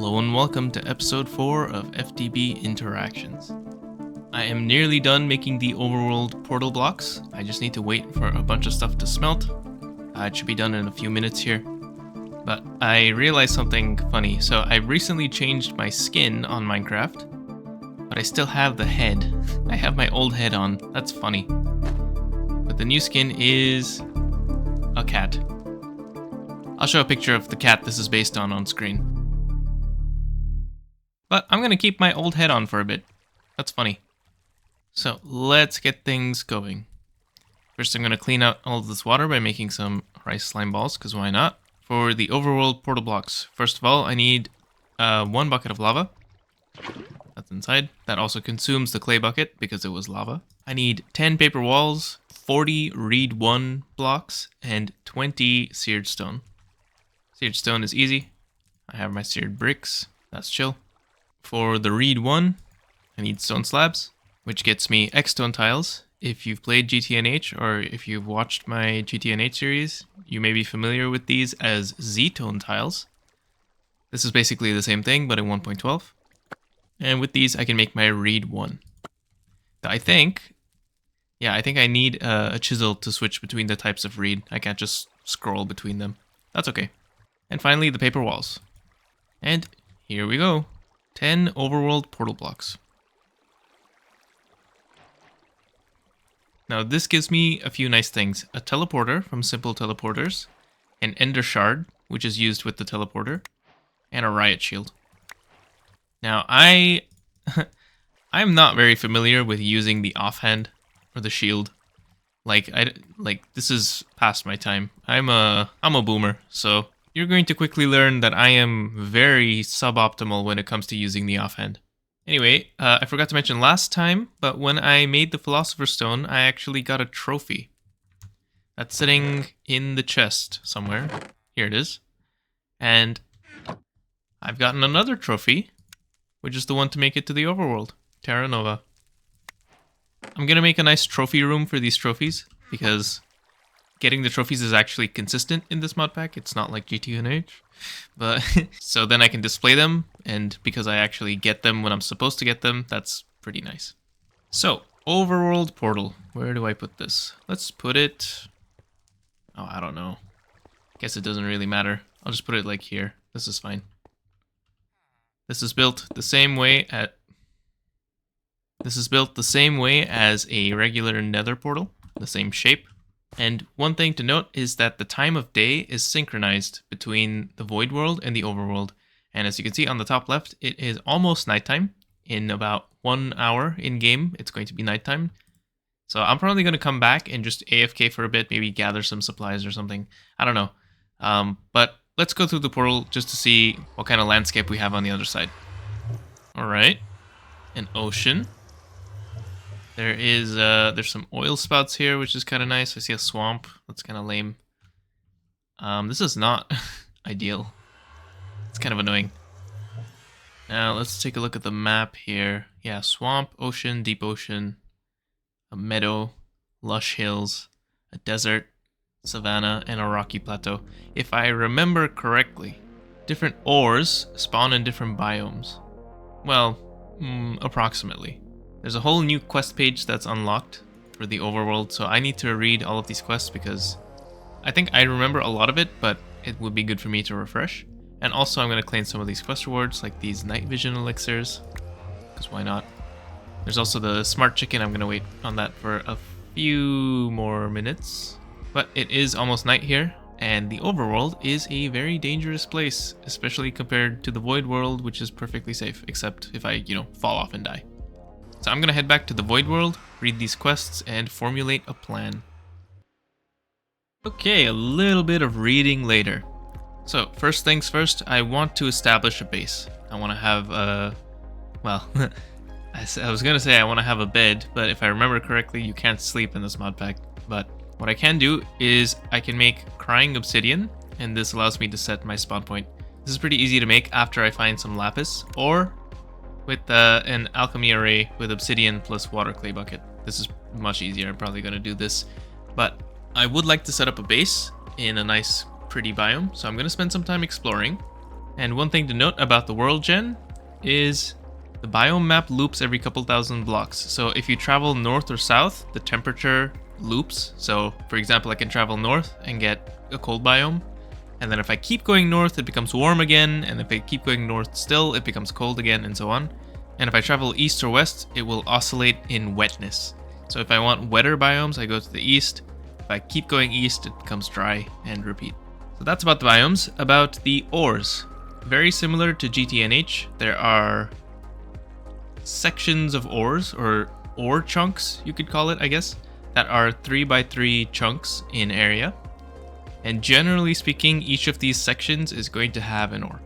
Hello and welcome to episode 4 of FTB Interactions. I am nearly done making the Overworld portal blocks. I just need to wait for a bunch of stuff to smelt. It should be done in a few minutes here. But I realized something funny. So I recently changed my skin on Minecraft, but I still have the head. I have my old head on. That's funny. But the new skin is a cat. I'll show a picture of the cat this is based on screen. But I'm gonna keep my old head on for a bit. That's funny. So let's get things going. First I'm gonna clean out all of this water by making some rice slime balls, because why not? For the Overworld portal blocks, first of all I need 1 bucket of lava. That's inside. That also consumes the clay bucket because it was lava. I need 10 paper walls, 40 reed 1 blocks, and 20 seared stone. Seared stone is easy. I have my seared bricks. That's chill. For the reed 1, I need stone slabs, which gets me X stone tiles. If you've played GTNH or if you've watched my GTNH series, you may be familiar with these as Z-tone tiles. This is basically the same thing, but in 1.12. And with these, I can make my reed 1. I think I need a chisel to switch between the types of reed. I can't just scroll between them. That's okay. And finally, the paper walls. And here we go. 10 Overworld portal blocks. Now this gives me a few nice things. A teleporter from Simple Teleporters, an ender shard, which is used with the teleporter, and a riot shield. Now I'm not very familiar with using the offhand or the shield. Like this is past my time. I'm a boomer, so you're going to quickly learn that I am very suboptimal when it comes to using the offhand. Anyway, I forgot to mention last time, but when I made the Philosopher's Stone, I actually got a trophy. That's sitting in the chest somewhere. Here it is. And I've gotten another trophy, which is the one to make it to the Overworld, Terra Nova. I'm gonna make a nice trophy room for these trophies, because getting the trophies is actually consistent in this mod pack. It's not like GTNH. But so then I can display them, and because I actually get them when I'm supposed to get them, that's pretty nice. So, Overworld portal. Where do I put this? Let's put it... Oh, I don't know. Guess it doesn't really matter. I'll just put it like here. This is fine. This is built the same way as a regular nether portal. The same shape. And one thing to note is that the time of day is synchronized between the Void World and the Overworld. And as you can see on the top left, it is almost nighttime. In about 1 hour in game, it's going to be nighttime. So I'm probably going to come back and just AFK for a bit, maybe gather some supplies or something. I don't know. But let's go through the portal just to see what kind of landscape we have on the other side. Alright. An ocean. There's some oil spouts here, which is kind of nice. I see a swamp. That's kind of lame. This is not ideal. It's kind of annoying. Now let's take a look at the map here. Yeah, swamp, ocean, deep ocean, a meadow, lush hills, a desert, savanna, and a rocky plateau. If I remember correctly, different ores spawn in different biomes. Well, approximately. There's a whole new quest page that's unlocked for the Overworld, so I need to read all of these quests because I think I remember a lot of it, but it would be good for me to refresh. And also I'm going to claim some of these quest rewards, like these night vision elixirs, because why not? There's also the smart chicken. I'm going to wait on that for a few more minutes. But it is almost night here, and the Overworld is a very dangerous place, especially compared to the Void World, which is perfectly safe, except if I, fall off and die. So I'm gonna head back to the Void World, read these quests, and formulate a plan. Okay, a little bit of reading later. So, first things first, I want to establish a base. I want to have well, I was gonna say I want to have a bed, but if I remember correctly, you can't sleep in this mod pack. But what I can do is I can make crying obsidian, and this allows me to set my spawn point. This is pretty easy to make after I find some lapis, or with an alchemy array with obsidian plus water clay bucket. This is much easier. I'm probably going to do this. But I would like to set up a base in a nice, pretty biome. So I'm going to spend some time exploring. And one thing to note about the world gen is the biome map loops every couple thousand blocks. So if you travel north or south, the temperature loops. So for example, I can travel north and get a cold biome. And then if I keep going north, it becomes warm again. And if I keep going north still, it becomes cold again, and so on. And if I travel east or west, it will oscillate in wetness. So if I want wetter biomes, I go to the east. If I keep going east, it becomes dry, and repeat. So that's about the biomes. About the ores. Very similar to GTNH, there are sections of ores, or ore chunks, you could call it, I guess, that are 3x3 chunks in area. And generally speaking, each of these sections is going to have an ore.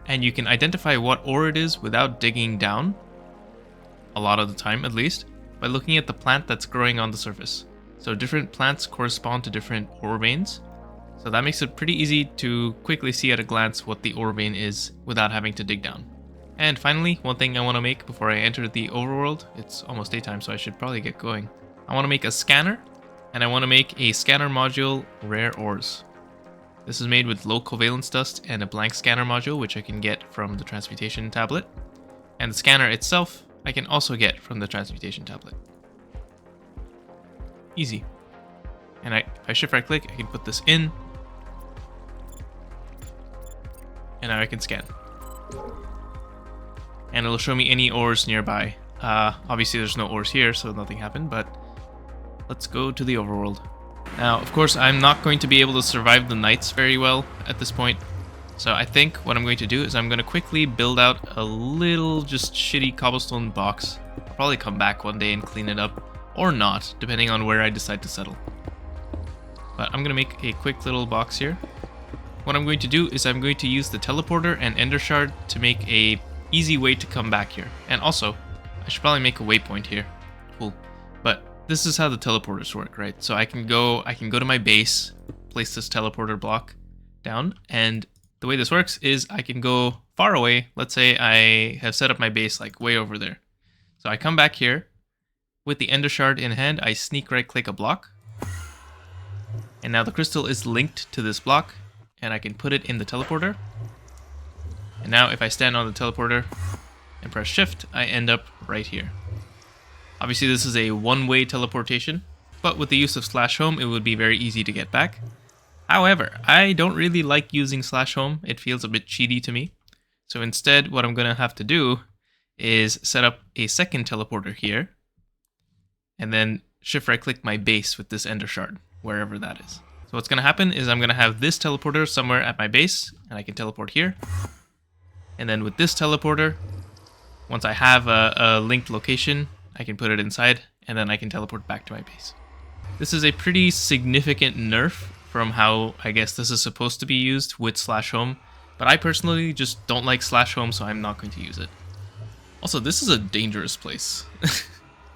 And you can identify what ore it is without digging down, a lot of the time at least, by looking at the plant that's growing on the surface. So different plants correspond to different ore veins. So that makes it pretty easy to quickly see at a glance what the ore vein is without having to dig down. And finally, one thing I want to make before I enter the overworld, it's almost daytime so I should probably get going. I want to make a scanner, and I want to make a scanner module rare ores. This is made with low covalence dust and a blank scanner module, which I can get from the transmutation tablet. And the scanner itself, I can also get from the transmutation tablet. Easy. And if I shift right click, I can put this in. And now I can scan. And it'll show me any ores nearby. Obviously there's no ores here, so nothing happened, but let's go to the overworld. Now, of course, I'm not going to be able to survive the nights very well at this point. So I think what I'm going to do is I'm going to quickly build out a little just shitty cobblestone box. I'll probably come back one day and clean it up, or not, depending on where I decide to settle. But I'm going to make a quick little box here. What I'm going to do is I'm going to use the teleporter and ender shard to make a easy way to come back here. And also, I should probably make a waypoint here. Cool. But this is how the teleporters work, right? So I can go to my base, place this teleporter block down, and the way this works is I can go far away. Let's say I have set up my base like way over there. So I come back here with the ender shard in hand, I sneak right click a block. And now the crystal is linked to this block, and I can put it in the teleporter. And now if I stand on the teleporter and press shift, I end up right here. Obviously this is a one-way teleportation, but with the use of /home, it would be very easy to get back. However, I don't really like using /home. It feels a bit cheaty to me. So instead, what I'm going to have to do is set up a second teleporter here, and then shift right click my base with this ender shard, wherever that is. So what's going to happen is I'm going to have this teleporter somewhere at my base, and I can teleport here. And then with this teleporter, once I have a linked location, I can put it inside, and then I can teleport back to my base. This is a pretty significant nerf from how I guess this is supposed to be used with /home, but I personally just don't like /home, so I'm not going to use it. Also, this is a dangerous place.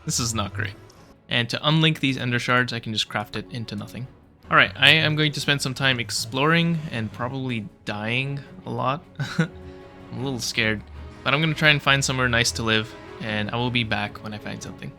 This is not great. And to unlink these ender shards, I can just craft it into nothing. Alright, I am going to spend some time exploring and probably dying a lot. I'm a little scared, but I'm going to try and find somewhere nice to live, and I will be back when I find something.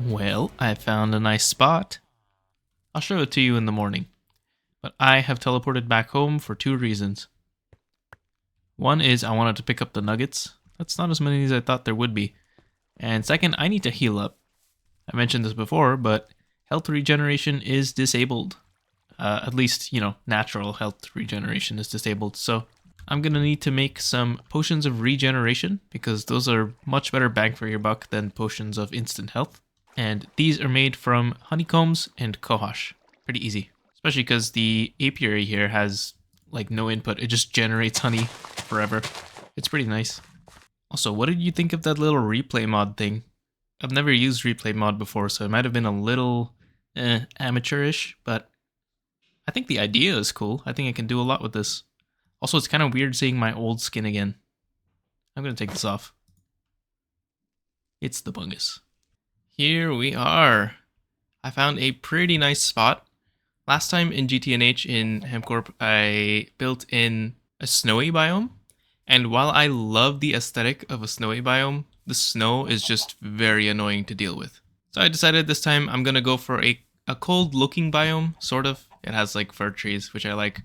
Well, I found a nice spot. I'll show it to you in the morning. But I have teleported back home for 2 reasons. One is I wanted to pick up the nuggets. That's not as many as I thought there would be. And second, I need to heal up. I mentioned this before, but health regeneration is disabled. At least, natural health regeneration is disabled. So I'm going to need to make some potions of regeneration because those are much better bang for your buck than potions of instant health. And these are made from honeycombs and cohosh. Pretty easy. Especially because the apiary here has like no input. It just generates honey forever. It's pretty nice. Also, what did you think of that little replay mod thing? I've never used replay mod before, so it might have been a little amateurish, but I think the idea is cool. I think I can do a lot with this. Also, it's kind of weird seeing my old skin again. I'm going to take this off. It's the bungus. Here we are. I found a pretty nice spot. Last time in GTNH in HamCorp, I built in a snowy biome. And while I love the aesthetic of a snowy biome, the snow is just very annoying to deal with. So I decided this time I'm going to go for a cold looking biome, sort of. It has like fir trees, which I like.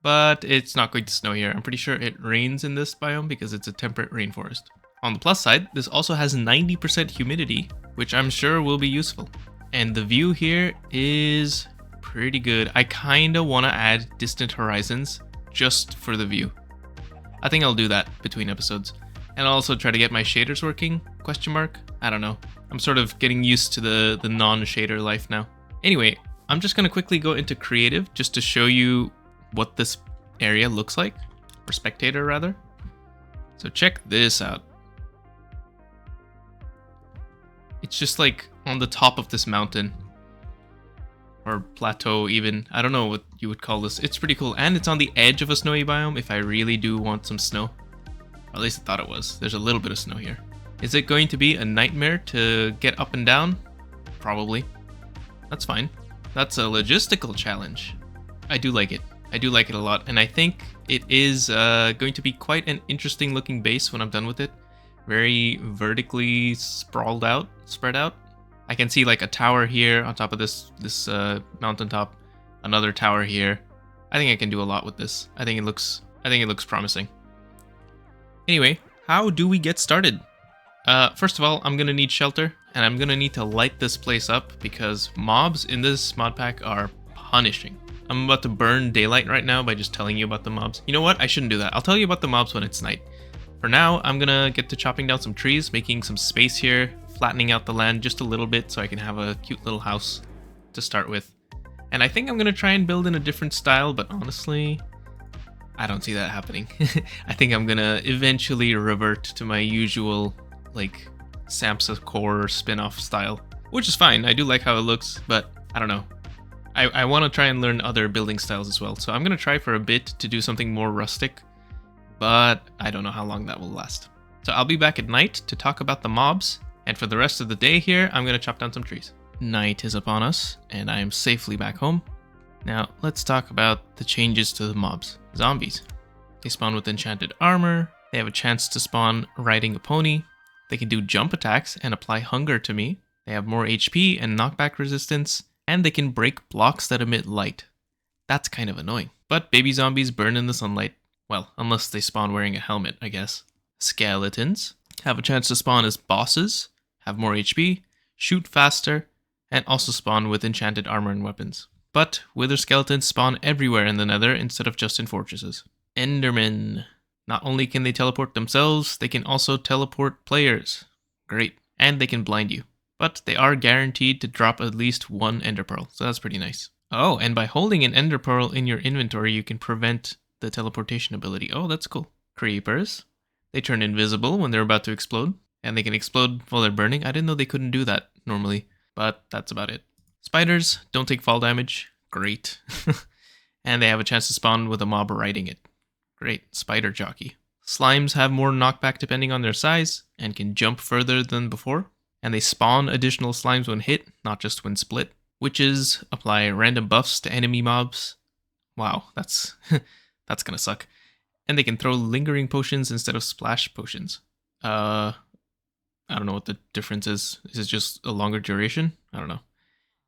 But it's not going to snow here. I'm pretty sure it rains in this biome because it's a temperate rainforest. On the plus side, this also has 90% humidity, which I'm sure will be useful. And the view here is pretty good. I kind of want to add distant horizons just for the view. I think I'll do that between episodes. And I'll also try to get my shaders working, ? I don't know. I'm sort of getting used to the non-shader life now. Anyway, I'm just going to quickly go into creative just to show you what this area looks like, or spectator rather. So check this out. It's just like on the top of this mountain, or plateau even. I don't know what you would call this. It's pretty cool, and it's on the edge of a snowy biome if I really do want some snow. Or at least I thought it was. There's a little bit of snow here. Is it going to be a nightmare to get up and down? Probably. That's fine. That's a logistical challenge. I do like it. I do like it a lot, and I think it is going to be quite an interesting looking base when I'm done with it. Very vertically spread out. I can see like a tower here on top of this mountaintop, another tower here. I think I can do a lot with this. I think it looks promising. Anyway, how do we get started? First of all, I'm gonna need shelter, and I'm gonna need to light this place up because mobs in this mod pack are punishing. I'm about to burn daylight right now by just telling you about the mobs. You know what? I shouldn't do that. I'll tell you about the mobs when it's night. For now, I'm gonna get to chopping down some trees, making some space here, flattening out the land just a little bit so I can have a cute little house to start with. And I think I'm gonna try and build in a different style, but honestly, I don't see that happening. I think I'm gonna eventually revert to my usual, like, Samsa Core spin-off style, which is fine. I do like how it looks, but I don't know. I want to try and learn other building styles as well, so I'm gonna try for a bit to do something more rustic, but I don't know how long that will last. So I'll be back at night to talk about the mobs, and for the rest of the day here, I'm gonna chop down some trees. Night is upon us, and I am safely back home. Now, let's talk about the changes to the mobs. Zombies. They spawn with enchanted armor, they have a chance to spawn riding a pony, they can do jump attacks and apply hunger to me, they have more HP and knockback resistance, and they can break blocks that emit light. That's kind of annoying. But baby zombies burn in the sunlight. Well, unless they spawn wearing a helmet, I guess. Skeletons have a chance to spawn as bosses, have more HP, shoot faster, and also spawn with enchanted armor and weapons. But wither skeletons spawn everywhere in the nether instead of just in fortresses. Endermen. Not only can they teleport themselves, they can also teleport players. Great. And they can blind you. But they are guaranteed to drop at least one ender pearl, so that's pretty nice. Oh, and by holding an ender pearl in your inventory, you can prevent the teleportation ability. Oh, that's cool. Creepers. They turn invisible when they're about to explode, and they can explode while they're burning. I didn't know they couldn't do that normally, but that's about it. Spiders don't take fall damage. Great. And they have a chance to spawn with a mob riding it. Great. Spider jockey. Slimes have more knockback depending on their size, and can jump further than before. And they spawn additional slimes when hit, not just when split. Witches apply random buffs to enemy mobs. Wow, that's that's gonna suck. And they can throw lingering potions instead of splash potions. I don't know what the difference is. Is it just a longer duration? I don't know.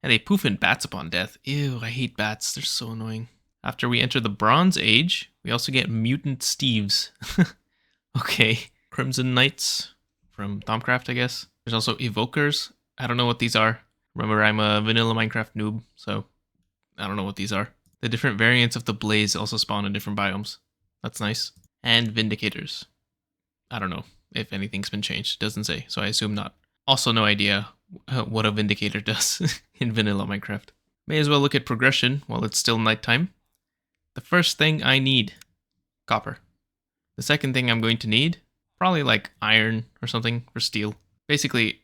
And they poof in bats upon death. Ew, I hate bats. They're so annoying. After we enter the Bronze Age, we also get Mutant Steves. Okay. Crimson Knights from Thaumcraft, I guess. There's also Evokers. I don't know what these are. Remember, I'm a vanilla Minecraft noob, so I don't know what these are. The different variants of the Blaze also spawn in different biomes. That's nice. And Vindicators. I don't know if anything's been changed. It doesn't say, so I assume not. Also no idea what a Vindicator does in vanilla Minecraft. May as well look at progression while it's still nighttime. The first thing I need, copper. The second thing I'm going to need, probably like iron or something for steel. Basically,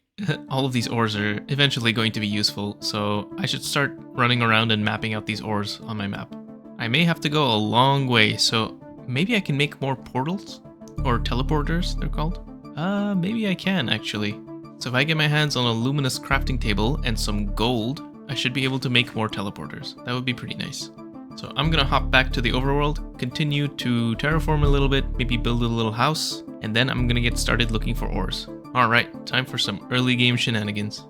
all of these ores are eventually going to be useful, so I should start running around and mapping out these ores on my map. I may have to go a long way, so maybe I can make more portals? Or teleporters, they're called? Maybe I can, actually. So if I get my hands on a luminous crafting table and some gold, I should be able to make more teleporters. That would be pretty nice. So I'm gonna hop back to the overworld, continue to terraform a little bit, maybe build a little house, and then I'm gonna get started looking for ores. Alright, time for some early game shenanigans.